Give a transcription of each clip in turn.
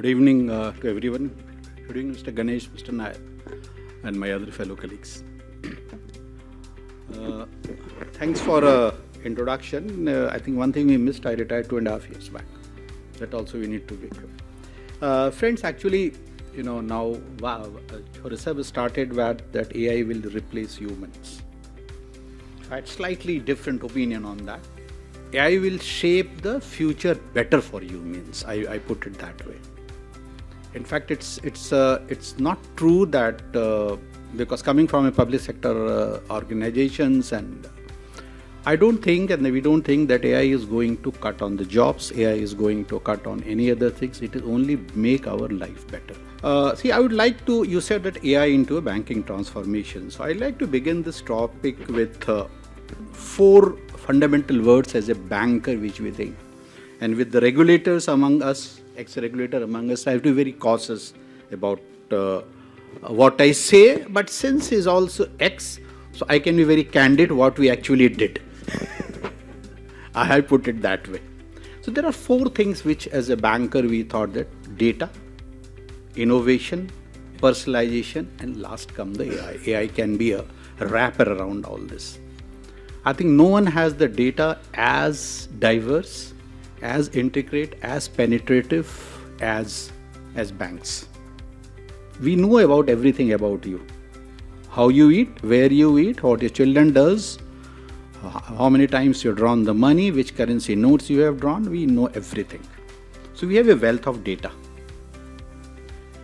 Good evening to everyone. Good evening, Mr. Ganesh, Mr. Nair, and my other fellow colleagues. Thanks for introduction. I think one thing we missed, I retired 2.5 years back. That also we need to wake up. Friends, actually, now research started that AI will replace humans. I had slightly different opinion on that. AI will shape the future better for humans. I put it that way. In fact, it's not true that because coming from a public sector organizations, and I don't think, and we don't think that AI is going to cut on the jobs. AI is going to cut on any other things. It will only make our life better. I would like to. You said that AI into a banking transformation. So I'd like to begin this topic with 4 fundamental words as a banker which we think, and with the regulators among us, ex-regulator among us, I have to be very cautious about what I say, but since he's also ex, so I can be very candid what we actually did. I have put it that way. So there are 4 things which as a banker we thought that: data, innovation, personalization, and last come the AI. AI can be a wrapper around all this. I think no one has the data as diverse, as integrate, as penetrative as banks. We know about everything about you. How you eat, where you eat, what your children does, how many times you've drawn the money, which currency notes you have drawn, we know everything. So we have a wealth of data,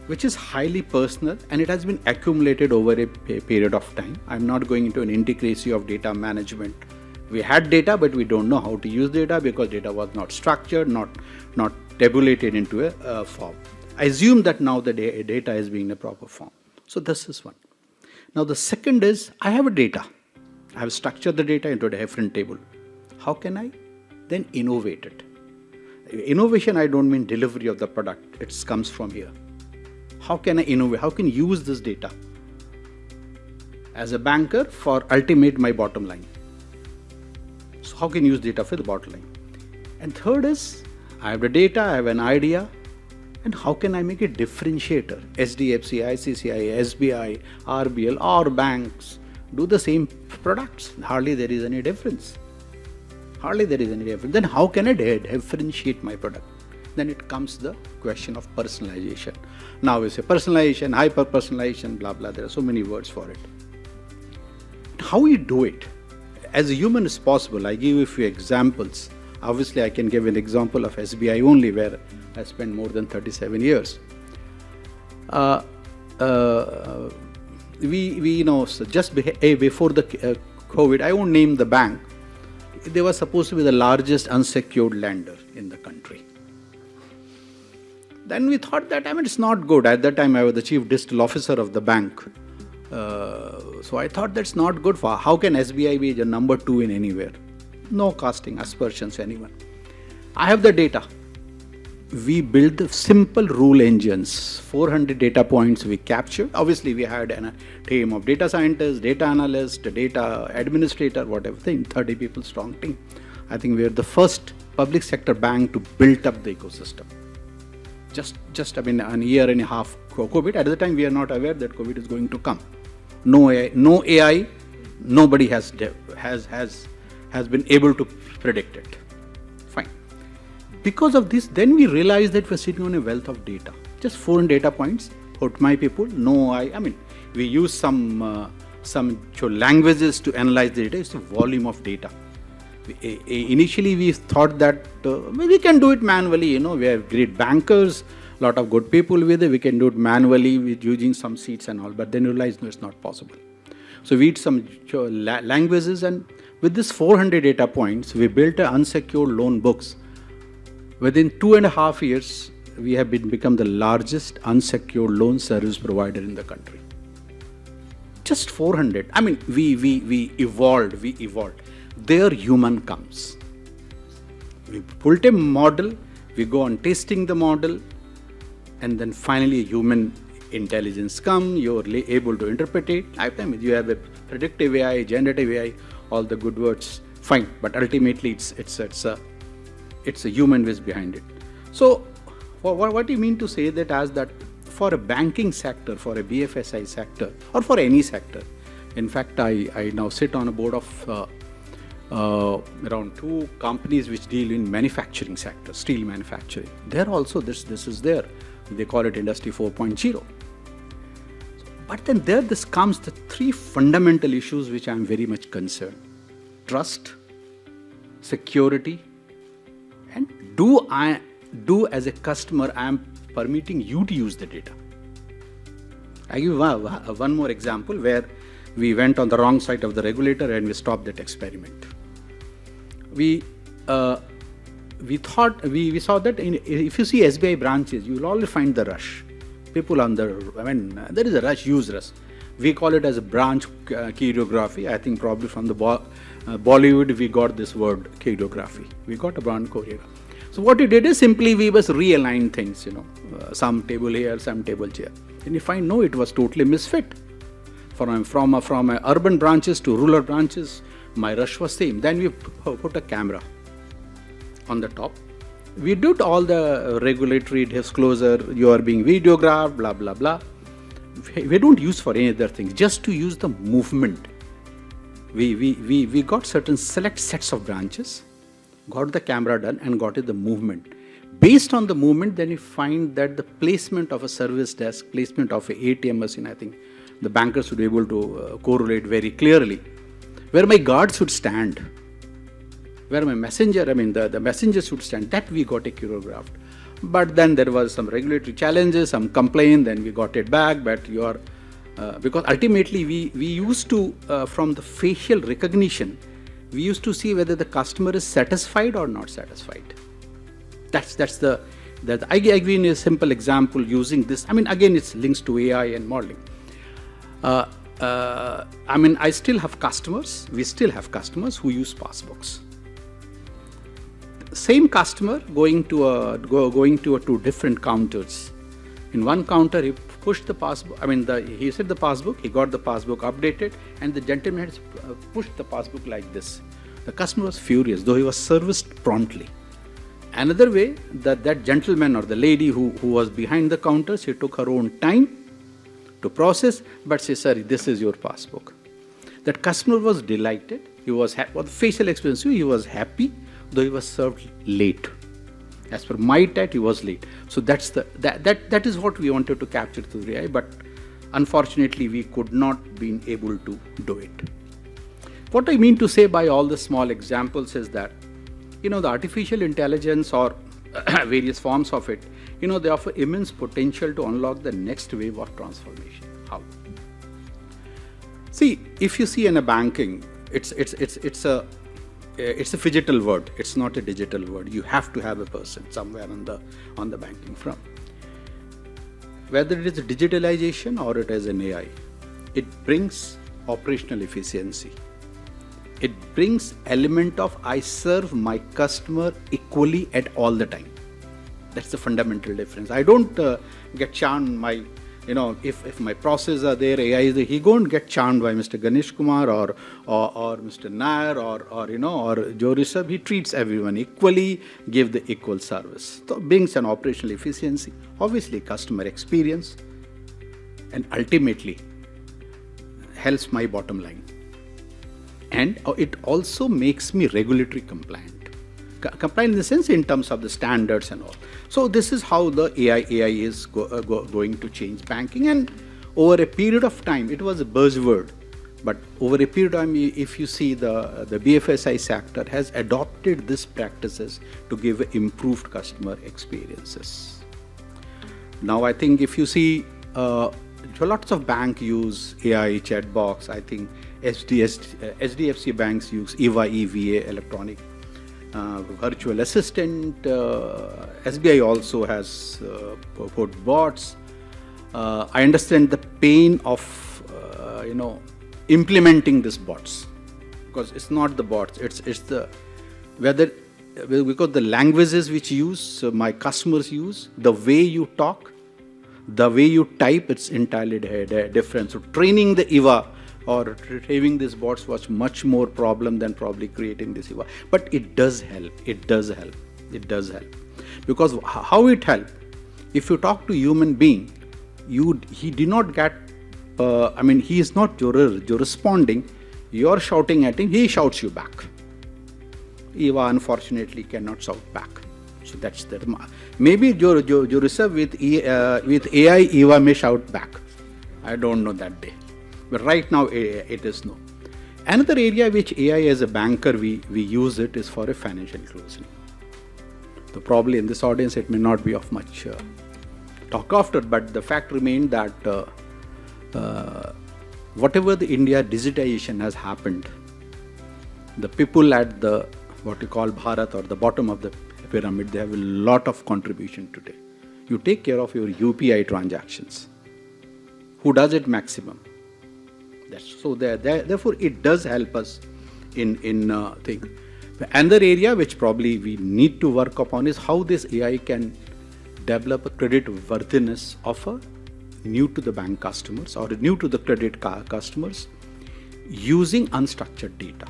which is highly personal, and it has been accumulated over a period of time. I'm not going into an intricacy of data management. We had data, but we don't know how to use data because data was not structured, not tabulated into a form. I assume that now the data is being in a proper form. So this is one. Now the second is, I have a data. I have structured the data into a different table. How can I then innovate it? Innovation, I don't mean delivery of the product. It comes from here. How can I innovate? How can I use this data as a banker for ultimate my bottom line? So how can I use data for the bottom line? And third is, I have the data, I have an idea, and how can I make a differentiator? SDFC, ICCI, SBI, RBL, or banks do the same products. Hardly there is any difference. Then how can I differentiate my product? Then it comes the question of personalization. Now we say personalization, hyper-personalization, blah, blah. There are so many words for it. How we do it? As a human is possible, I give you a few examples. Obviously, I can give an example of SBI only, where I spent more than 37 years. So just before the COVID, I won't name the bank. They were supposed to be the largest unsecured lender in the country. Then we thought that, it's not good. At that time, I was the chief digital officer of the bank. So I thought that's not good for, how can SBI be the number 2 in anywhere? No casting aspersions anyone. I have the data. We built the simple rule engines, 400 data points we captured. Obviously, we had a team of data scientists, data analysts, data administrator, whatever thing, 30 people strong team. I think we are the first public sector bank to build up the ecosystem. Just a year and a half COVID. At the time, we are not aware that COVID is going to come. No AI, nobody has been able to predict it. Fine. Because of this, then we realized that we're sitting on a wealth of data. Just 4 data points. Put my people. We use some languages to analyze the data. It's the volume of data. Initially, we thought that we can do it manually. We have great bankers, a lot of good people with it. We can do it manually with using some seats and all. But then realized, no, it's not possible. So we did some languages, and with this 400 data points, we built unsecured loan books. Within 2.5 years, we have become the largest unsecured loan service provider in the country. Just 400. We evolved. There human comes. We built a model, we go on testing the model, and then finally human intelligence comes, you're able to interpret it. You have a predictive AI, generative AI, all the good words, fine. But ultimately it's a human which behind it. So what do you mean to say that as that for a banking sector, for a BFSI sector, or for any sector? In fact, I now sit on a board of around 2 companies which deal in manufacturing sector, steel manufacturing. There also this is there. They call it Industry 4.0. But then this comes the 3 fundamental issues which I am very much concerned. Trust, security, and do as a customer I am permitting you to use the data. I give one more example where we went on the wrong side of the regulator and we stopped that experiment. We saw that if you see SBI branches, you will always find the rush. People there is a rush, use rush. We call it as a branch choreography. I think probably from the Bollywood we got this word choreography. We got a branch choreography. So what we did is simply we was realign things, some table here, some table here. And if I know it was totally misfit. From urban branches to rural branches, my rush was same. Then we put a camera on the top. We did all the regulatory disclosure, you are being videographed, blah, blah, blah. We don't use for any other thing, just to use the movement. We got certain select sets of branches, got the camera done and got it the movement. Based on the movement, then you find that the placement of a service desk, placement of an ATM machine, I think the bankers should be able to correlate very clearly. Where my guard should stand, where my messenger, the messenger should stand, that we got it choreographed. But then there was some regulatory challenges, some complaint, then we got it back, but because ultimately we used to, from the facial recognition, we used to see whether the customer is satisfied or not satisfied. I give you a simple example using this. Again, it's links to AI and modeling. I still have customers, we still have customers who use passbooks. Same customer going to 2 different counters. In one counter, he pushed the passbook, he said the passbook, he got the passbook updated, and the gentleman had pushed the passbook like this. The customer was furious, though he was serviced promptly. Another way, that gentleman or the lady who was behind the counter, she took her own time to process, but say, sorry, this is your passbook. That customer was delighted. He was happy. With facial expression, he was happy, though he was served late. As per my TAT, he was late. So that is what we wanted to capture through AI, but unfortunately, we could not be able to do it. What I mean to say by all the small examples is that, the artificial intelligence or various forms of it, they offer immense potential to unlock the next wave of transformation. How? See, if you see in a banking, it's a phygital word. It's not a digital word. You have to have a person somewhere on the banking front. Whether it is a digitalization or it is an AI, it brings operational efficiency. It brings element of I serve my customer equally at all the time. That's the fundamental difference. I don't get charmed if my processes are there, AI is there, he won't get charmed by Mr. Ganesh Kumar or Mr. Nair or Joe Rishabh. He treats everyone equally, give the equal service. So brings an operational efficiency, obviously customer experience, and ultimately helps my bottom line. And it also makes me regulatory compliant. Compliant in the sense in terms of the standards and all. So this is how the AI is going to change banking, and over a period of time, it was a buzzword, but over a period of time, if you see the BFSI sector has adopted these practices to give improved customer experiences. Now I think if you see lots of banks use AI chatbots. I think SDFC banks use EVA, electronic virtual assistant. SBI also has put bots. I understand the pain of implementing these bots, because it's not the bots, it's the because the languages which my customers use, the way you talk, the way you type, it's entirely different. So training the EVA or retrieving these bots was much more problem than probably creating this EVA. But it does help. Because how it helps? If you talk to human being, he did not get, he is not you're responding, you're shouting at him, he shouts you back. Eva unfortunately cannot shout back. So that's the, maybe you reserve with AI, Eva may shout back. I don't know that day. But right now it is no. Another area which AI as a banker, we use it is for a financial closing. So probably in this audience it may not be of much talk after, but the fact remained that whatever the India digitization has happened, the people at the what you call Bharat or the bottom of the pyramid, they have a lot of contribution today. You take care of your UPI transactions. Who does it maximum? So therefore, it does help us in things. Another area which probably we need to work upon is how this AI can develop a credit worthiness of a new to the bank customers or new to the credit customers using unstructured data.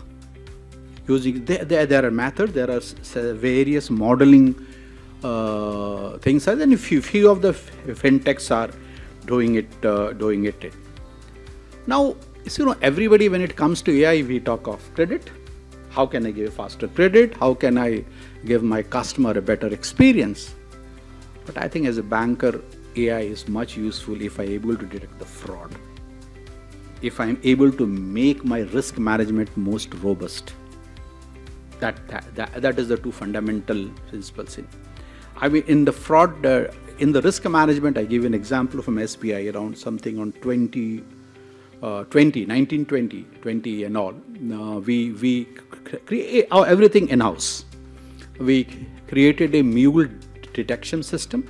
There are methods, there are various modeling things, and few of the fintechs are doing it. Now, everybody, when it comes to AI, we talk of credit. How can I give faster credit? How can I give my customer a better experience? But I think as a banker, AI is much useful if I'm able to detect the fraud. If I'm able to make my risk management most robust. That is the two fundamental principles in the fraud, in the risk management. I give an example from SBI around something on 1920 and all. We create everything in-house. We created a mule detection system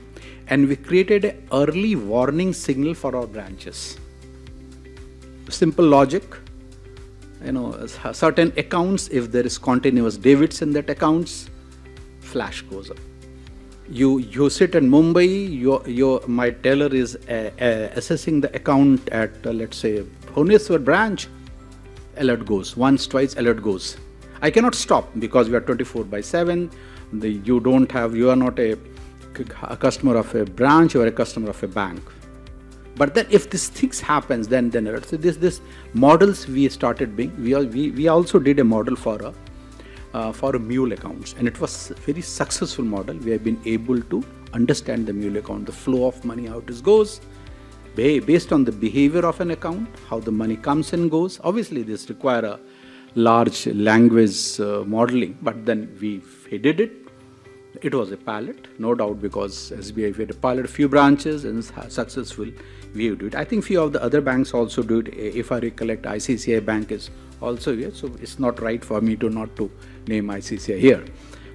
and we created an early warning signal for our branches. Simple logic. Certain accounts, if there is continuous debits in that accounts, flash goes up. You sit in Mumbai, my teller is assessing the account at let's say Bhubaneswar branch, alert goes. Once, twice, alert goes. I cannot stop because we are 24/7. You are not a customer of a branch, you are a customer of a bank. But then if this things happens, then so this models we started being, we also did a model for a mule accounts, and it was a very successful model. We have been able to understand the mule account, the flow of money, how it goes, based on the behavior of an account, how the money comes and goes. Obviously, this require a large language modeling, but then we did it. It was a pilot, no doubt, because SBI had a pilot, few branches, and it's successful. We do it. I think few of the other banks also do it. If I recollect, ICICI Bank is also here, so it's not right for me not to name ICICI here.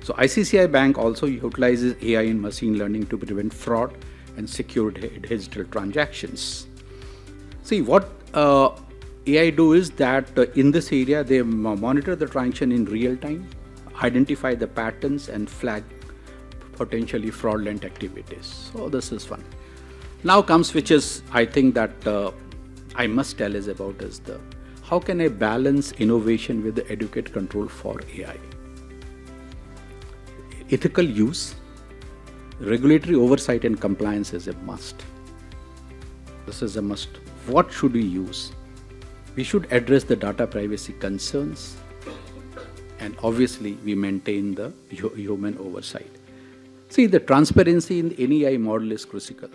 So ICICI Bank also utilizes AI and machine learning to prevent fraud and secure digital transactions. See, what AI do is that in this area, they monitor the transaction in real time, identify the patterns, and flag potentially fraudulent activities. So this is one. Now comes, which is I think that I must tell is about is the how can I balance innovation with the adequate control for AI? Ethical use, regulatory oversight and compliance is a must. This is a must. What should we use? We should address the data privacy concerns, and obviously we maintain the human oversight. See, the transparency in any AI model is critical.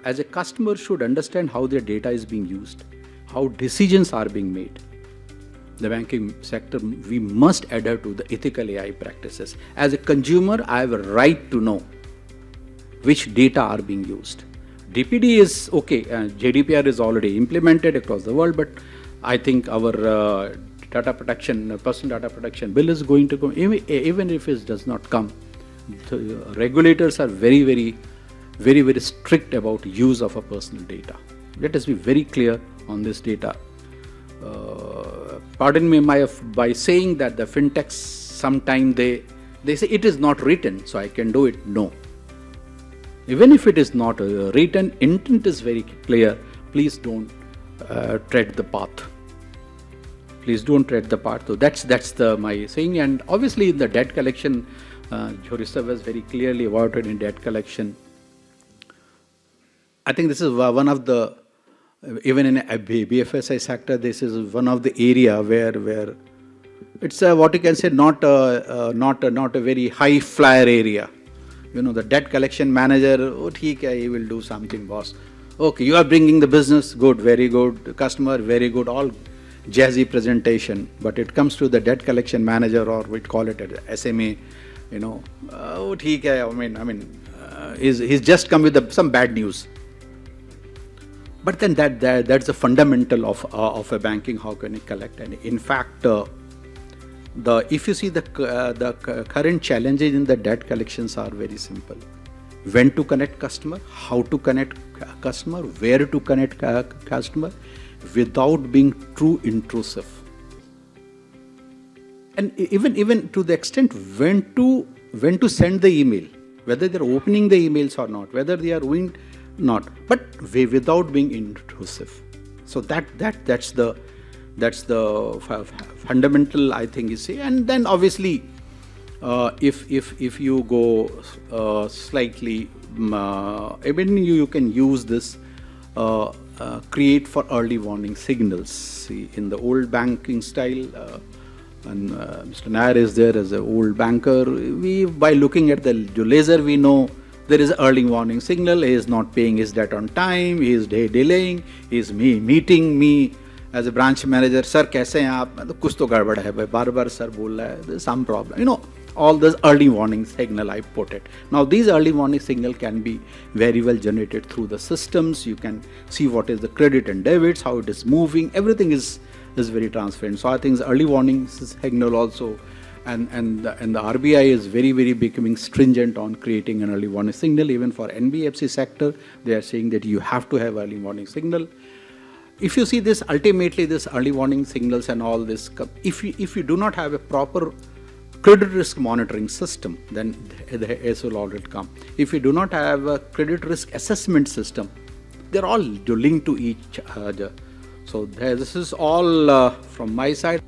As a customer should understand how their data is being used, how decisions are being made. The banking sector, we adhere to the ethical AI practices. As a consumer, I have a right to know which data are being used. DPD is okay, GDPR is already implemented across the world, but I think our data protection, personal data protection bill is going to come. Even if it does not come, the regulators are very strict about use of a personal data. Let us be very clear on this data. Pardon me by saying that the fintechs sometimes they say it is not written, so I can do it. No. Even if it is not written, intent is very clear. Please don't tread the path. Please don't tread the path. So that's my saying. And obviously in the debt collection, Jorissa was very clearly about it in debt collection. I think this is one of the, even in a BFSI sector, this is one of the area where it's what you can say not a very high flyer area. You know, the debt collection manager, oh, theek hai, he will do something, boss. Okay, you are bringing the business, good, very good. Customer, very good, all jazzy presentation. But it comes to the debt collection manager, or we call it an SMA, you know, oh, theek hai, I mean, he's just come with some bad news. But then that's the fundamental of a banking. How can you collect? And in fact, if you see the current challenges in the debt collections are very simple. When to connect customer, how to connect customer, where to connect customer, without being too intrusive. And even to the extent when to send the email, whether they're opening the emails or not, whether they are doing not, but without being intrusive. So that's the fundamental, I think, you see. And then obviously, if you go slightly, even you can use this create for early warning signals. See, in the old banking style, and Mr. Nair is there as an old banker. We, by looking at the ledger, we know there is an early warning signal. He is not paying his debt on time. He is delaying. He is meeting me as a branch manager. Sir, कैसे हैं आप? तो कुछ तो गड़बड़ है भाई. बार-बार sir बोल रहा है. There's some problem. You know, all this early warning signal, I put it. Now, these early warning signal can be very well generated through the systems. You can see what is the credit and debits, how it is moving. Everything is very transparent. So I think the early warning signal also, and the RBI is very becoming stringent on creating an early warning signal. Even for NBFC sector, they are saying that you have to have early warning signal. If you see this, ultimately this early warning signals and all this, if you do not have a proper credit risk monitoring system, then the AS will already come. If you do not have a credit risk assessment system, they're all linked to each other. So this is all from my side.